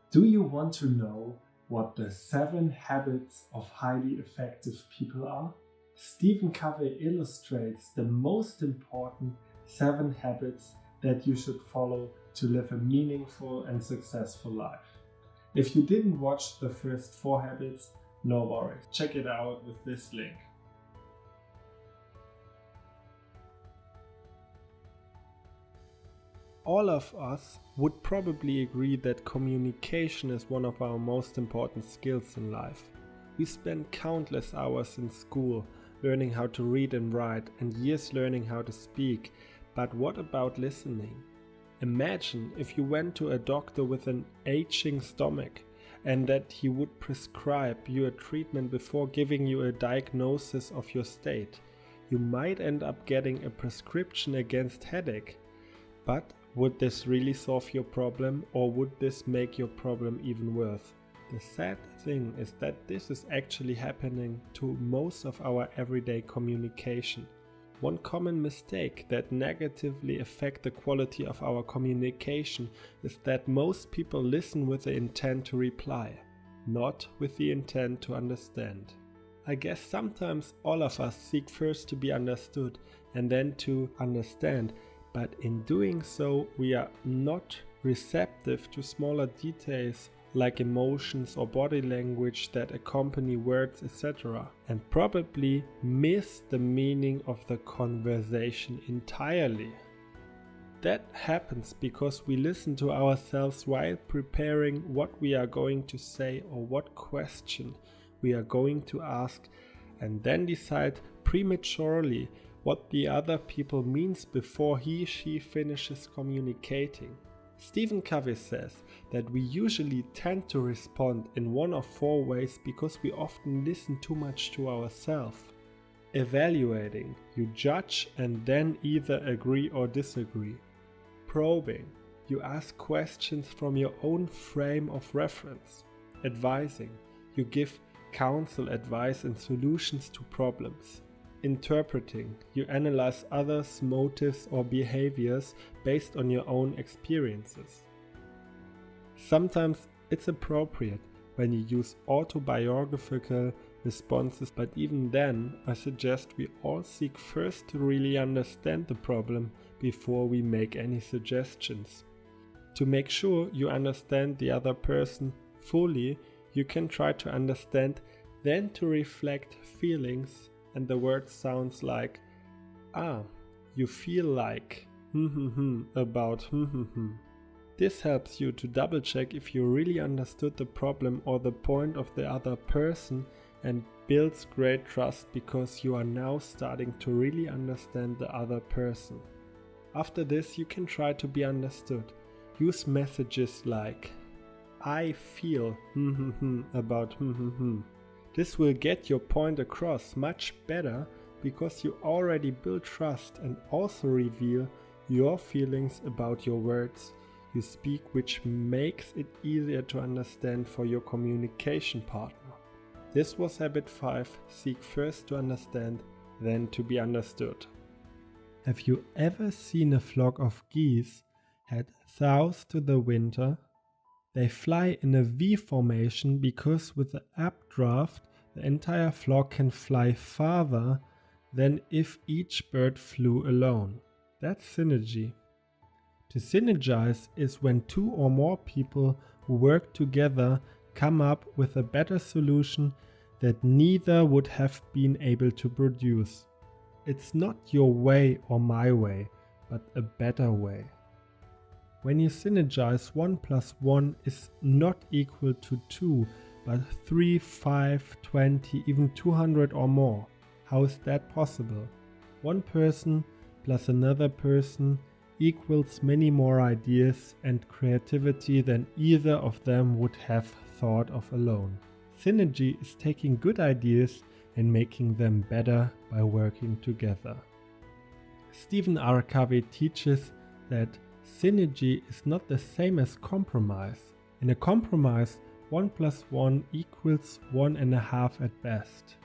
Do you want to know what the 7 habits of highly effective people are? Stephen Covey illustrates the most important 7 habits that you should follow to live a meaningful and successful life. If you didn't watch the first 4 habits, no worries. Check it out with this link. All of us would probably agree that communication is one of our most important skills in life. We spend countless hours in school learning how to read and write and years learning how to speak, but what about listening? Imagine if you went to a doctor with an aching stomach and that he would prescribe you a treatment before giving you a diagnosis of your state. You might end up getting a prescription against headache, but would this really solve your problem, or would this make your problem even worse? The sad thing is that this is actually happening to most of our everyday communication. One common mistake that negatively affects the quality of our communication is that most people listen with the intent to reply, not with the intent to understand. I guess sometimes all of us seek first to be understood and then to understand, but in doing so we are not receptive to smaller details like emotions or body language that accompany words, etc., and probably miss the meaning of the conversation entirely. That happens because we listen to ourselves while preparing what we are going to say or what question we are going to ask, and then decide prematurely what the other people means before she finishes communicating. Stephen Covey says that we usually tend to respond in one of 4 ways because we often listen too much to ourselves. Evaluating, you judge and then either agree or disagree. Probing, you ask questions from your own frame of reference. Advising, you give counsel, advice and solutions to problems. Interpreting, you analyze others' motives or behaviors based on your own experiences. Sometimes it's appropriate when you use autobiographical responses, but even then I suggest we all seek first to really understand the problem before we make any suggestions. To make sure you understand the other person fully, you can try to understand, then to reflect feelings, and the word sounds like, you feel like about This helps you to double check if you really understood the problem or the point of the other person, and builds great trust because you are now starting to really understand the other person. After this, you can try to be understood. Use messages like, I feel about This will get your point across much better because you already build trust and also reveal your feelings about your words you speak, which makes it easier to understand for your communication partner. This was habit 5, seek first to understand, then to be understood. Have you ever seen a flock of geese head south to the winter? They fly in a V formation because with the updraft the entire flock can fly farther than if each bird flew alone. That's synergy. To synergize is when 2 or more people who work together come up with a better solution that neither would have been able to produce. It's not your way or my way, but a better way. When you synergize, 1 plus 1 is not equal to 2, but 3, 5, 20, even 200 or more. How is that possible? One person plus another person equals many more ideas and creativity than either of them would have thought of alone. Synergy is taking good ideas and making them better by working together. Stephen R. Covey teaches that synergy is not the same as compromise. In a compromise, 1 plus 1 equals 1.5 at best.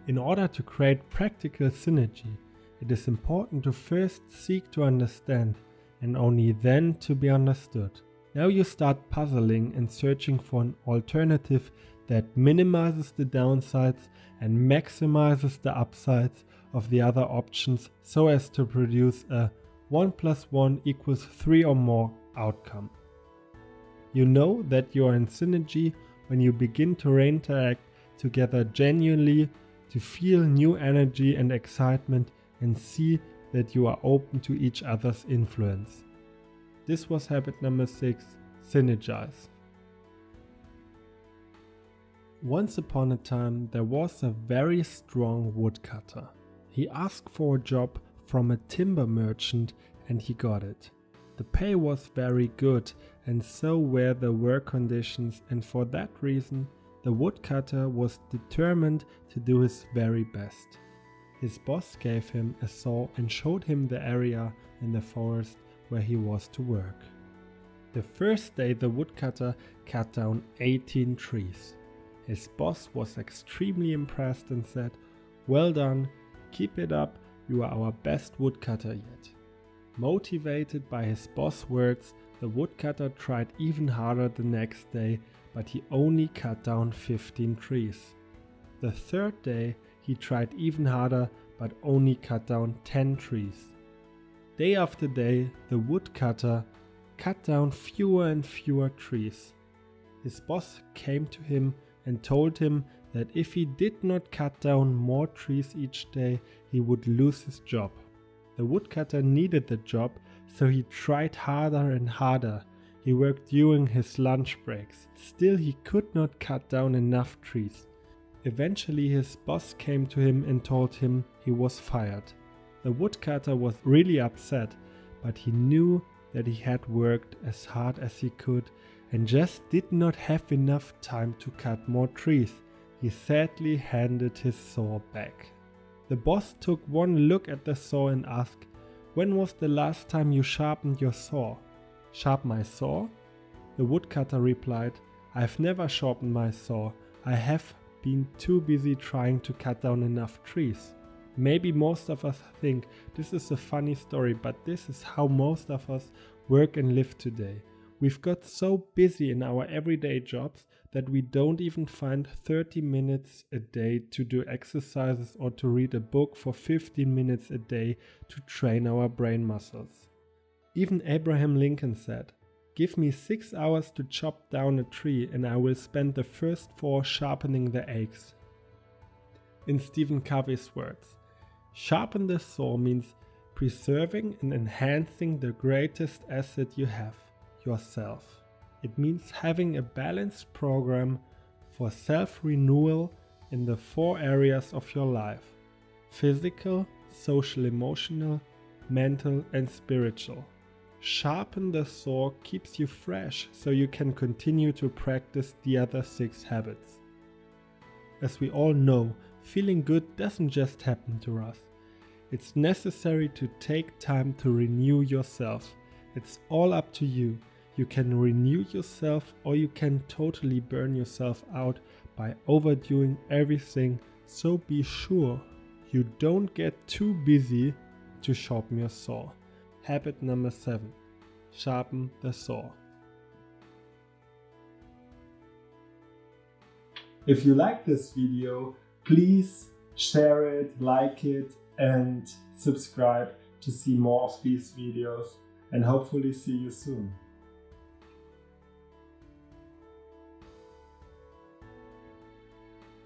In order to create practical synergy, it is important to first seek to understand and only then to be understood. Now you start puzzling and searching for an alternative that minimizes the downsides and maximizes the upsides of the other options so as to produce a 1 + 1 = 3 or more outcome. You know that you are in synergy when you begin to interact together genuinely, to feel new energy and excitement and see that you are open to each other's influence. This was habit number 6, synergize. Once upon a time there was a very strong woodcutter. He asked for a job from a timber merchant and he got it. The pay was very good and so were the work conditions, and for that reason the woodcutter was determined to do his very best. His boss gave him a saw and showed him the area in the forest where he was to work. The first day the woodcutter cut down 18 trees. His boss was extremely impressed and said, "Well done, keep it up, you are our best woodcutter yet." Motivated by his boss' words, the woodcutter tried even harder the next day, but he only cut down 15 trees. The third day he tried even harder, but only cut down 10 trees. Day after day, the woodcutter cut down fewer and fewer trees. His boss came to him and told him that if he did not cut down more trees each day, he would lose his job. The woodcutter needed the job, so he tried harder and harder. He worked during his lunch breaks. Still, he could not cut down enough trees. Eventually, his boss came to him and told him he was fired. The woodcutter was really upset, but he knew that he had worked as hard as he could and just did not have enough time to cut more trees. He sadly handed his saw back. The boss took one look at the saw and asked, "When was the last time you sharpened your saw?" "Sharp my saw?" The woodcutter replied, "I've never sharpened my saw. I have been too busy trying to cut down enough trees." Maybe most of us think this is a funny story, but this is how most of us work and live today. We've got so busy in our everyday jobs that we don't even find 30 minutes a day to do exercises or to read a book for 15 minutes a day to train our brain muscles. Even Abraham Lincoln said, "Give me 6 hours to chop down a tree and I will spend the first 4 sharpening the axe." In Stephen Covey's words, sharpen the saw means preserving and enhancing the greatest asset you have, yourself. It means having a balanced program for self-renewal in the 4 areas of your life: physical, social, emotional, mental, and spiritual. Sharpen the saw keeps you fresh so you can continue to practice the other 6 habits. As we all know, feeling good doesn't just happen to us. It's necessary to take time to renew yourself. It's all up to you. You can renew yourself or you can totally burn yourself out by overdoing everything, so be sure you don't get too busy to sharpen your saw. Habit number 7. Sharpen the saw. If you like this video, please share it, like it, and subscribe to see more of these videos, and hopefully see you soon.